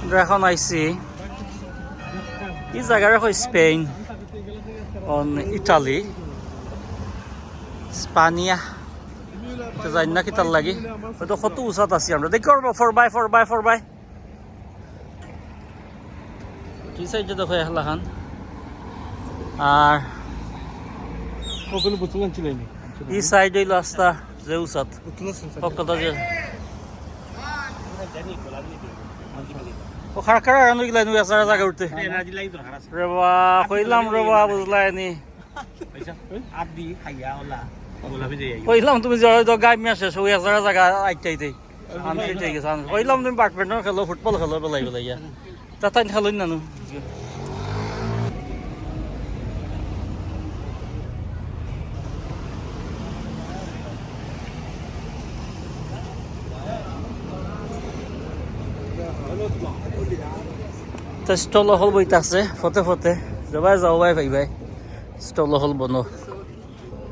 আমরা এখন আইছি এই জায়গার হয় স্পেন অন ইটালি স্পানিয়া তো জানি না কিতার লাগি হয়তো কত উঁচাত আছি আমরা দেখি করবো 4x4 দুই সাইডে দেখো এখলা খান আর এই সাইড হইল রাস্তা যে উঁচাত কলকাতা যে ও খারা রানো গিলা নুই আসার জায়গা উঠতে রবা কইলাম রবা বুঝলাই নি কইলাম তুমি গাই মিয়া শেষ ওই হাজার জায়গা আইটাইতে আনফিট হয়ে গেছে কইলাম তুমি ব্যাডমিন্টন খেলো ফুটবল খেলো বেলাই বেলাইয়া তা তাই খেলোই নানু তো স্টল হল বইতে আছে ফতে ফতে যাবাই যাও ভাই ভাই ভাই স্টল হল বনো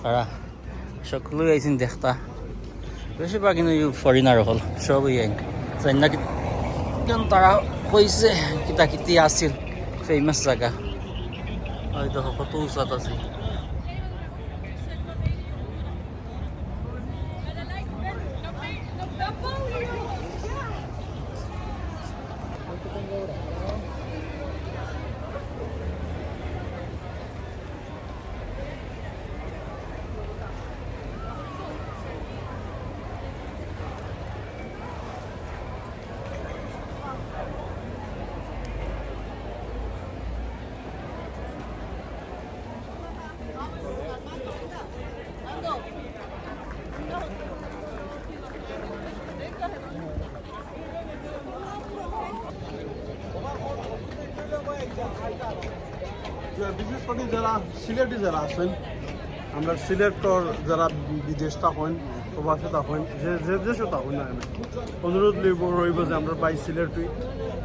তারা সকলোই আইছেন দেখতা বেশিরভাগ কিন্তু ফরেনার হল সবই আইন জানি না কেন তারা কইছে কিতা কিতি আছিল ফেমাস জায়গা হয়তো কত উঁচাত আছে বিশেষ করে যারা সিলেটি যারা আছেন আমরা সিলেটর যারা বিদেশ থাকেন প্রবাসে থাকেন যে দেশে থাকেন না অনুরোধ রইব যে আমরা বাই সিলেটই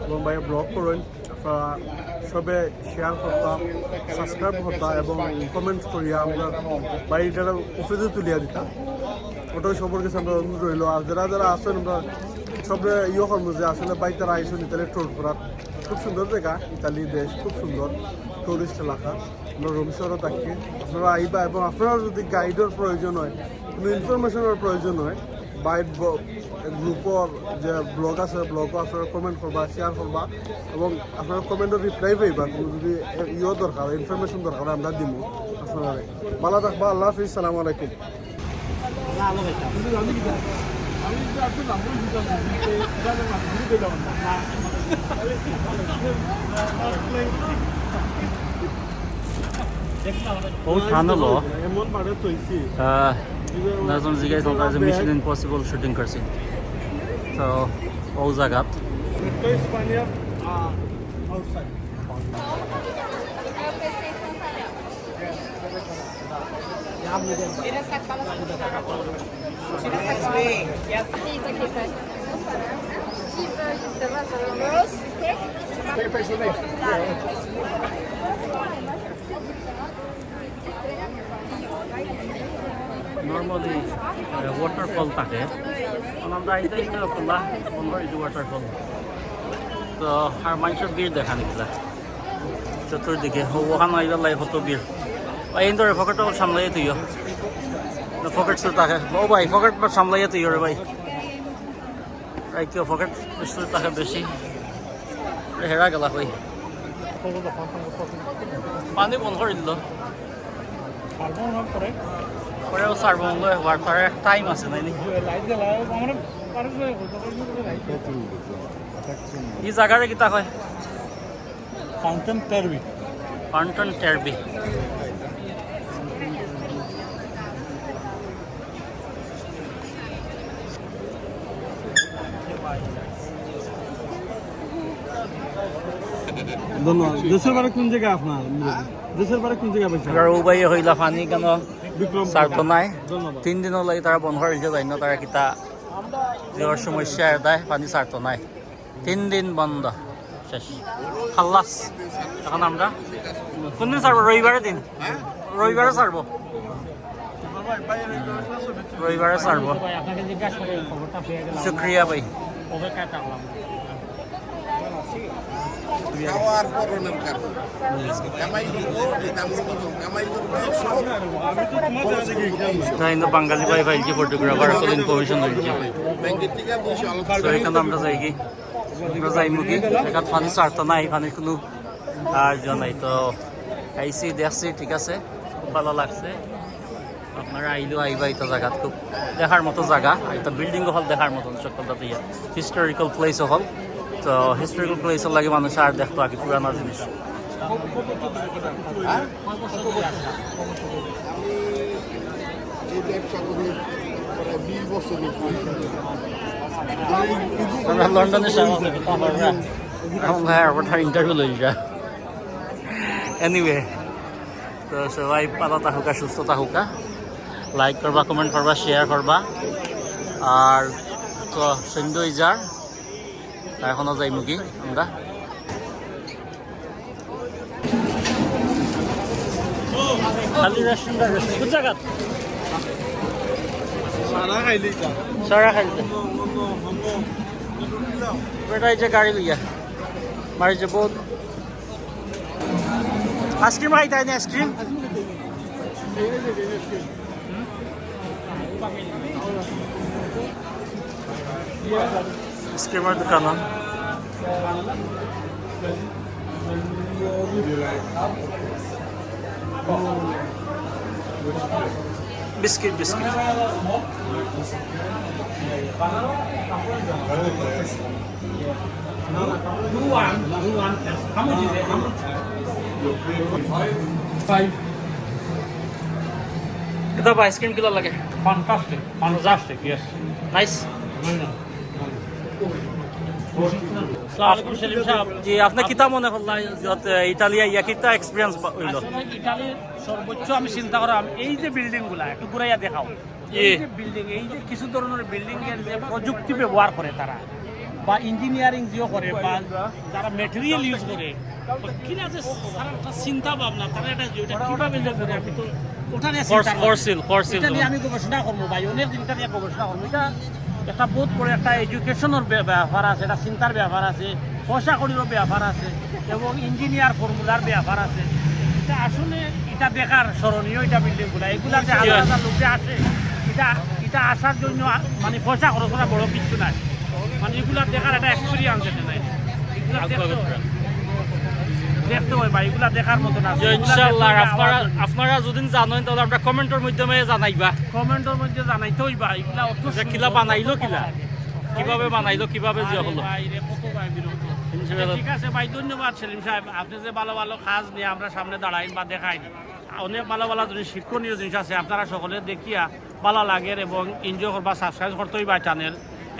এবং বাই ব্লগ করেন আপনারা সবে শেয়ার করতাম সাবস্ক্রাইব করতাম এবং কমেন্ট করিয়া আমরা বাড়িটার উপরে তুলিয়া দিতাম ওটাই সবার কাছে আমরা অনুরোধ রইল আর যারা আছেন আমরা সবে করবো যে আসলে বাইতারা আইসেন ইতালি টোর করার খুব সুন্দর জায়গা ইতালি দেশ খুব সুন্দর টুরিস্ট এলাকা আমরা রোম শহরে থাকি আপনারা আইবা এবং আপনারা যদি গাইডের প্রয়োজন হয় কোনো ইনফরমেশনের প্রয়োজন হয় বাইট গ্রুপর যে ব্লগ আছে ব্লগও আপনারা কমেন্ট করবা শেয়ার করবা এবং আপনারা কমেন্টের রিপ্লাই পাইবা কোনো যদি দরকার ইনফরমেশন দরকার আমরা দিব আপনারা ভালো থাকবা আল্লাহ হাফিজ সালামু আলাইকুম বহুত ঠান্ডা লো নাজন জিগাই চলতা যে মিশন ইম্পসিবল শুটিং করছি তো ও জায়গাত নর্মালি ওয়াটারফল থাকে আমরা আইতে খোলা বন্ধ হয়েছে ওয়াটারফল তো আর মানুষের ভিড় দেখা নিকলা চতুর্দিকে ওখানে আইবার লাগে কত ভিড় এই ধরে ফকেট সামলাইয়ে তুইও ফকেট থাকে ও ভাই ফকেট সামলাইয়ে তুইও রে ভাই রাইতেও ফকেট থাকে বেশি হেরা গেলা ভাই পানি বন্ধ করে দিল পরেও সারবঙ্গ হওয়ার পরে টাইম আছে নাইনি এই জায়গাটা কিতা হয় ফাউন্টেন টেরবি ধন্যবাদ দেশের বারে কোন জায়গা আপনার দেশের বারে কোন জায়গা পাইছে আর ও ভাই হইলা পানি কেন সার্থ নাই 3 দিন লাগে তারা বন্ধ হয়েছে যাই না তারা কিতা দেওয়ার সমস্যা দেয় পানি সার্থ নাই 3 দিন বন্ধ শেষ খাল্লাস এখন আমরা কোন দিন সারবো রবিবারের দিন রবিবারে সারবো রবিবারে সারবো শুক্রিয়া ভাই খাওয়ার পরনের কারণ কামাই করবো এটা আমরা বলবো কামাই করবো 100 না কিন্তু বাঙালি ভাই ভাই যে ফটোগ্রাফার আসলে ইনফরমেশন দিচ্ছে ব্যাংকের থেকে 200 আলাদা তো এখানে আমরা যাই কি আমরা যাই মুখি এখানে পানি ছাড়তো না এখানে কোনো আর নাই তো আইসি দেখছি ঠিক আছে খুব ভালো লাগছে আপনারা আইলেও আইবা এটা জায়গাত খুব দেখার মতো জায়গা এটা বিল্ডিং হল দেখার মতন সকলটাতে ইয়া হিস্টোরিক্যাল প্লেস হল তো হিস্টোরিক্যাল প্লেসের লাগে মানুষ আর দেখতো আগে পুরানো জিনিস এই ব্যবসা করে 20 বছর আমরা লন্ডনের সামনে ভাই আমার ইন্টারভিউ লই যা এনিওয়ে তো সবাই ভালো থাকুকা সুস্থ থাকুকা লাইক করবা কমেন্ট করবা শেয়ার করবা আর তো সন্ধ্যা যার এখনো যাই মুখি আমরা খালি রেস্টুরেন্ট কোন জায়গা সারা খাইতে বেটা এই যে গাড়ি লইয়া মারি যে বহুত আইসক্রিম খাইতে হয় না আইসক্রিম আইসক্রিমের দোকান biscuit biscuit Kita ice cream kilo lagi. Fantastic, fantastic, yes. Nice. Assalamualaikum Salim Sahab. জি আপনি কিতা মনে করলেন ইতালিয়া ইয়া কিতা এক্সপিরিয়েন্স হইল আসলে ইটালির সর্বোচ্চ আমি চিন্তা করাম এই যে বিল্ডিং গুলা একটু ঘুরাইয়া দেখাও এই যে বিল্ডিং এই যে কিছু ধরনের বিল্ডিং এর যে প্রযুক্তি ব্যবহার করে তারা বা ইঞ্জিনিয়ারিং যেও করে বা যারা ম্যাটেরিয়াল ইউজ করে কিনা যে সারাটা চিন্তা ভাবনা তারা এটা কিভাবে যে করে আমি তো ওটা নিয়ে চিন্তা ফরসিল এটা নিয়ে আমি গবেষণা করবো ভাই অনেক দিনটা নিয়ে গবেষণা করবো এটা একটা বহুত বড় একটা এডুকেশনের ব্যাপার আছে এটা চিন্তার ব্যাপার আছে পয়সা করিরও ব্যাপার আছে এবং ইঞ্জিনিয়ার ফর্মুলার ব্যাপার আছে এটা আসলে এটা দেখার স্মরণীয় এটা বিল্ডিংগুলা এগুলা যে হাজার হাজার লোক যে আসে এটা এটা আসার জন্য মানে পয়সা খরচ করা বড় কিছু নাই মানে এগুলা দেখার একটা এক্সপিরিয়েন্স এটা নাই এগুলা দেখতে হয় ভাই এগুলা দেখার মতো না ইনশাআল্লাহ আপনারা যদি জানেন তাহলে আমরা কমেন্টের মাধ্যমে জানাইবা কমেন্টের মধ্যে জানাইতেই বা এগুলা অত যে কিলা বানাইলো কিলা কিভাবে বানাইলো কিভাবে যে হলো ভাই রে কত ভাই বিরক্ত ঠিক আছে ভাই ধন্যবাদ সেলিম সাহেব আপনি যে ভালো ভালো কাজ নিয়ে আমরা সামনে দাঁড়াই বা দেখাই অনেক ভালো ভালো জিনিস শিক্ষণীয় জিনিস আছে আপনারা সকলে দেখিয়া ভালো লাগে এবং এনজয় করবা সাবস্ক্রাইব করতেই বা চ্যানেল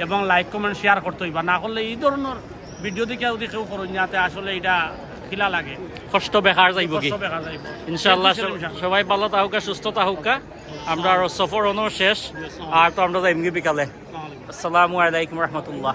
এবং লাইক কমেন্ট শেয়ার করতেই বা না করলে এই ধরনের ভিডিও দেখে যদি কেউ করুন যাতে আসলে এটা খিলা লাগে কষ্ট বেকার যাইব কি ইনশাআল্লাহ সবাই ভালো থাকুকা সুস্থ থাকুকা আমরা সফর অনু শেষ আর তো আমরা যাইম বিকালে আসসালামু আলাইকুম রহমতুল্লাহ